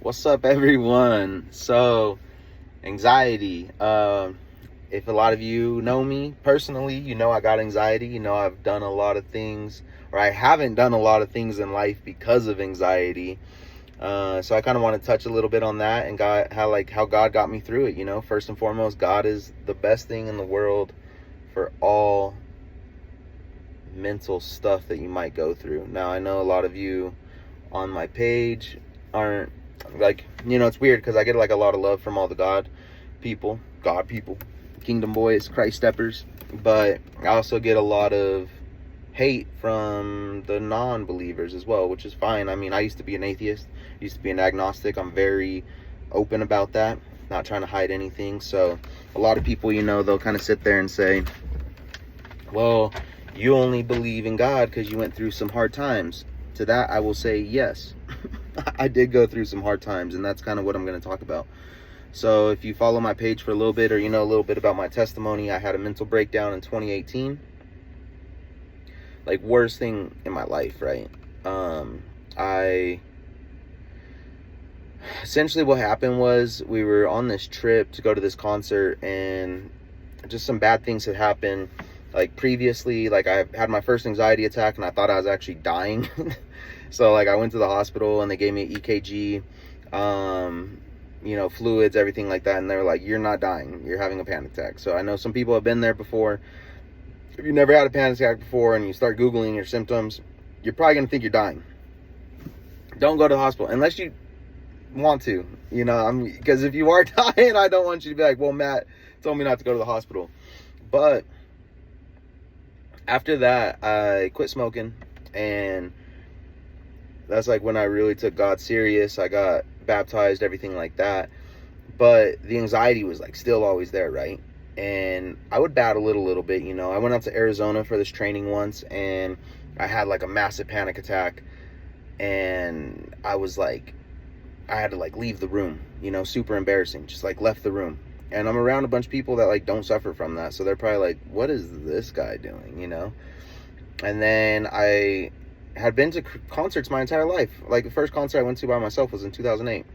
What's up, everyone? So, anxiety. If a lot of you know me personally, you know I got anxiety. You know I've done a lot of things, or I haven't done a lot of things in life because of anxiety. So I kind of want to touch a little bit on that and how God got me through it. You know, first and foremost, God is the best thing in the world for all mental stuff that you might go through. Now I know a lot of you on my page aren't like, it's weird because I get like a lot of love from all the God people, kingdom boys, Christ steppers, but I also get a lot of hate from the non-believers as well, which is fine. I mean, I used to be an atheist, used to be an agnostic. I'm very open about that, not trying to hide anything. So a lot of people, they'll kind of sit there and say, well, you only believe in God because you went through some hard times. To that, I will say yes. I did go through some hard times, and that's kind of what I'm going to talk about. So if you follow my page for a little bit, or you know a little bit about my testimony, I had a mental breakdown in 2018. Like, worst thing in my life, right? I essentially, what happened was we were on this trip to go to this concert, and just some bad things had happened. Like previously, like I had my first anxiety attack and I thought I was actually dying. So like I went to the hospital and they gave me an EKG, fluids, everything like that. And they were like, you're not dying, you're having a panic attack. So I know some people have been there before. If you've never had a panic attack before and you start Googling your symptoms, you're probably going to think you're dying. Don't go to the hospital unless you want to, because if you are dying, I don't want you to be like, well, Matt told me not to go to the hospital. But after that, I quit smoking, and that's like when I really took God serious. I got baptized, everything like that. But the anxiety was like still always there, right? And I would battle it a little bit, I went out to Arizona for this training once, and I had like a massive panic attack, and I had to like leave the room, super embarrassing, just like left the room. And I'm around a bunch of people that like don't suffer from that, so they're probably like, what is this guy doing, And then I had been to concerts my entire life. Like the first concert I went to by myself was in 2008.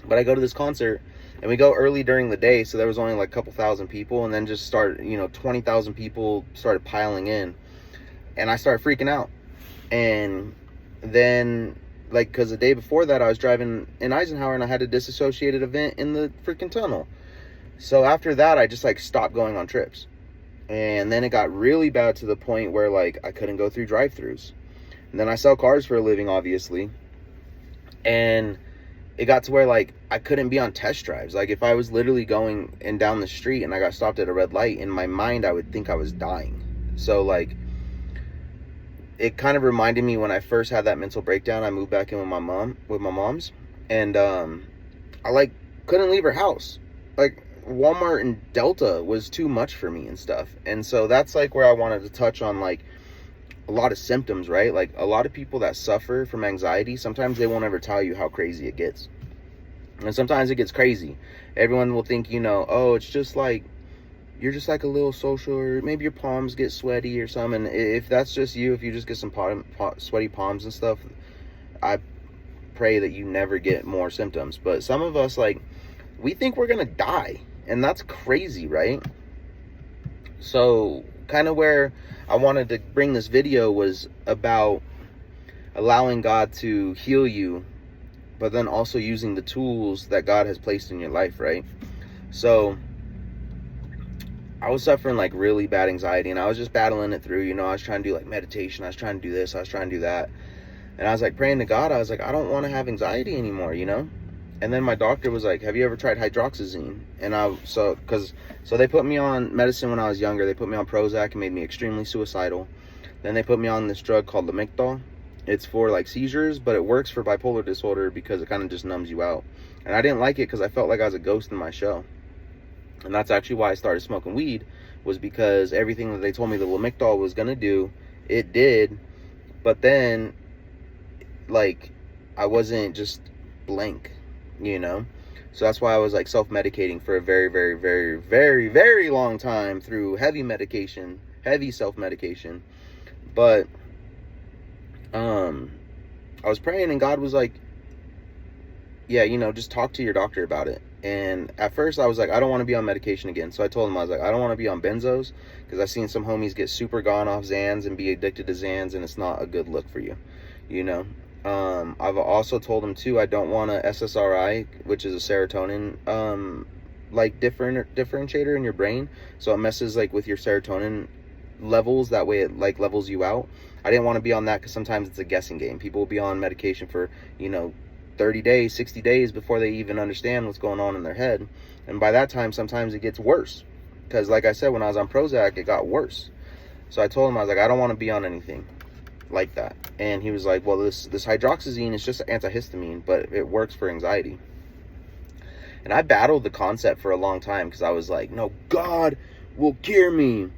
But I go to this concert, and we go early during the day, so there was only like a couple thousand people, and then just 20,000 people started piling in, and I started freaking out. And then, like, because the day before that I was driving in Eisenhower and I had a disassociated event in the freaking tunnel. So after that, I just like stopped going on trips. And then it got really bad to the point where like I couldn't go through drive-thrus. And then I sell cars for a living, obviously. And it got to where like I couldn't be on test drives. Like if I was literally going and down the street and I got stopped at a red light, in my mind I would think I was dying. So like it kind of reminded me when I first had that mental breakdown. I moved back in with my mom's, and I like couldn't leave her house. Like Walmart and Delta was too much for me and stuff. And so that's like where I wanted to touch on like a lot of symptoms, right? Like a lot of people that suffer from anxiety, sometimes they won't ever tell you how crazy it gets. And sometimes it gets crazy. Everyone will think, oh, it's just like, you're just like a little social, or maybe your palms get sweaty or something. And if that's just you, if you just get some sweaty palms and stuff, I pray that you never get more symptoms. But some of us, like, we think we're gonna die, and that's crazy, right? So kind of where I wanted to bring this video was about allowing God to heal you, but then also using the tools that God has placed in your life, right? So I was suffering like really bad anxiety, and I was just battling it through. I was trying to do like meditation, I was trying to do this, I was trying to do that, and I was like praying to God. I was like, I don't want to have anxiety anymore, And then my doctor was like, have you ever tried hydroxyzine? And so they put me on medicine when I was younger. They put me on Prozac and made me extremely suicidal. Then they put me on this drug called Lamictal. It's for like seizures, but it works for bipolar disorder because it kind of just numbs you out. And I didn't like it because I felt like I was a ghost in my show. And that's actually why I started smoking weed, was because everything that they told me the Lamictal was going to do, it did. But then, like, I wasn't just blank, So that's why I was like self-medicating for a very, very, very, very, very long time through heavy medication, heavy self-medication. But I was praying, and God was like, yeah, just talk to your doctor about it. And at first I was like, I don't want to be on medication again. So I told him, I was like, I don't want to be on benzos, because I've seen some homies get super gone off Zans and be addicted to Zans, and it's not a good look for you, I've also told him too, I don't want a SSRI, which is a serotonin, like differentiator in your brain. So it messes like with your serotonin levels. That way it like levels you out. I didn't want to be on that because sometimes it's a guessing game. People will be on medication for, 30 days, 60 days before they even understand what's going on in their head. And by that time, sometimes it gets worse. Because like I said, when I was on Prozac, it got worse. So I told him, I was like, I don't want to be on anything like that. And he was like, well, this hydroxyzine is just antihistamine, but it works for anxiety. And I battled the concept for a long time because I was like, no, God will cure me.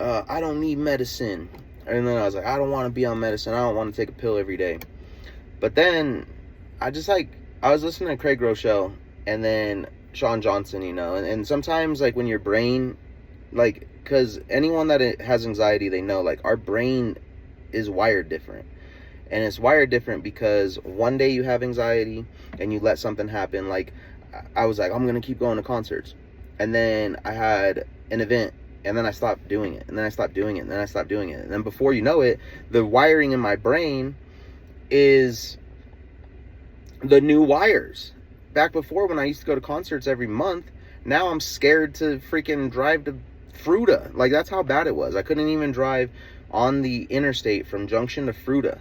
I don't need medicine. And then I was like, I don't want to be on medicine. I don't want to take a pill every day. But then I was listening to Craig Rochelle and then Sean Johnson, and sometimes like when your brain, like, because anyone that has anxiety, they know like our brain is wired different. And it's wired different because one day you have anxiety and you let something happen. Like I was like, I'm going to keep going to concerts. And then I had an event and then I stopped doing it. And then I stopped doing it. And then I stopped doing it. And then before you know it, the wiring in my brain is the new wires. Back before, when I used to go to concerts every month, now I'm scared to freaking drive to Fruta. Like that's how bad it was. I couldn't even drive on the interstate from Junction to Fruta.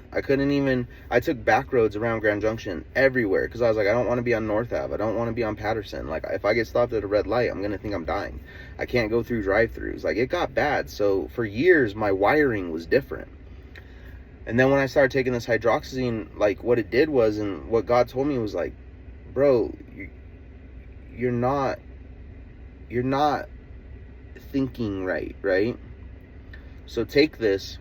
I took back roads around Grand Junction everywhere because I was like, I don't want to be on North Ave. I don't want to be on Patterson. Like if I get stopped at a red light, I'm going to think I'm dying. I can't go through drive-thrus. Like it got bad. So for years, my wiring was different. And then when I started taking this hydroxyzine, like what it did was, and what God told me was like, bro, you're not thinking right? So take this,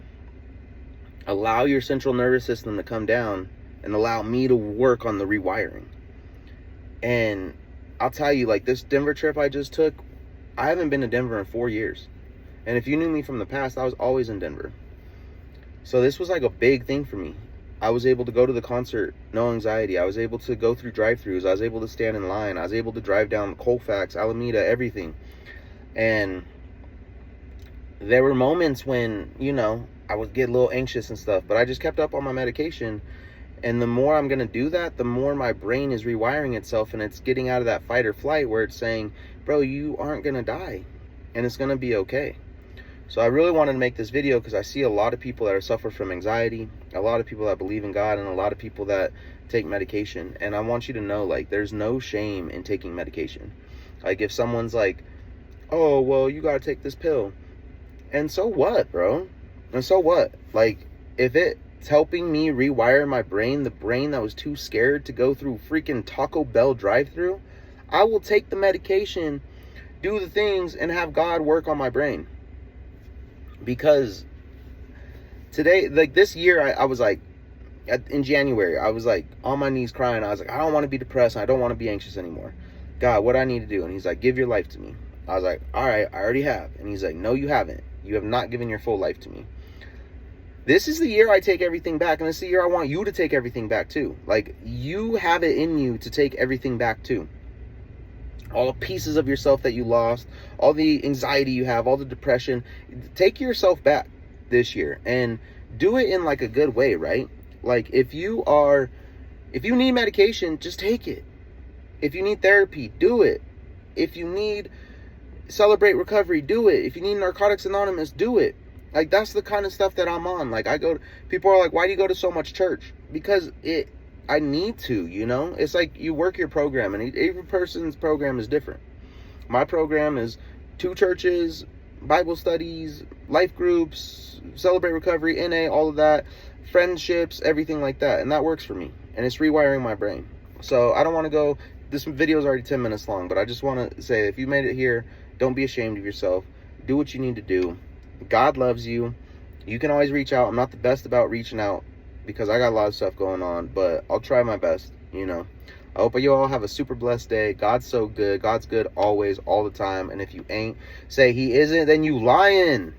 allow your central nervous system to come down, and allow me to work on the rewiring. And I'll tell you, like this Denver trip I just took, I haven't been to Denver in 4 years. And if you knew me from the past, I was always in Denver. So this was like a big thing for me. I was able to go to the concert, no anxiety. I was able to go through drive-thrus. I was able to stand in line. I was able to drive down Colfax, Alameda, everything. And there were moments when, I would get a little anxious and stuff, but I just kept up on my medication. And the more I'm going to do that, the more my brain is rewiring itself, and it's getting out of that fight or flight where it's saying, bro, you aren't going to die and it's going to be okay. So I really wanted to make this video because I see a lot of people that are suffering from anxiety, a lot of people that believe in God, and a lot of people that take medication. And I want you to know, like, there's no shame in taking medication. Like, if someone's like, oh, well, you got to take this pill. And so what, bro? And so what? Like, if it's helping me rewire my brain, the brain that was too scared to go through freaking Taco Bell drive-thru, I will take the medication, do the things, and have God work on my brain. Because today, like this year, I was like, in January, I was like on my knees crying. I was like, I don't want to be depressed. I don't want to be anxious anymore. God, what do I need to do? And he's like, give your life to me. I was like, all right, I already have. And he's like, no, you haven't. You have not given your full life to me. This is the year I take everything back. And this is the year I want you to take everything back too. Like, you have it in you to take everything back too. All the pieces of yourself that you lost, all the anxiety you have, all the depression. Take yourself back this year and do it in like a good way, right? Like if you need medication, just take it. If you need therapy, do it. If you need Celebrate Recovery, do it. If you need Narcotics Anonymous, do it. Like that's the kind of stuff that I'm on. Like people are like, why do you go to so much church? Because I need to, it's like you work your program, and every person's program is different. My program is 2 churches, Bible studies, life groups, Celebrate Recovery, NA, all of that, friendships, everything like that. And that works for me, and it's rewiring my brain. So I don't want to go, this video is already 10 minutes long, but I just want to say, if you made it here, don't be ashamed of yourself. Do what you need to do. God loves you. You can always reach out. I'm not the best about reaching out because I got a lot of stuff going on, but I'll try my best, I hope you all have a super blessed day. God's so good. God's good always, all the time. And if you ain't, say he isn't, then you lying.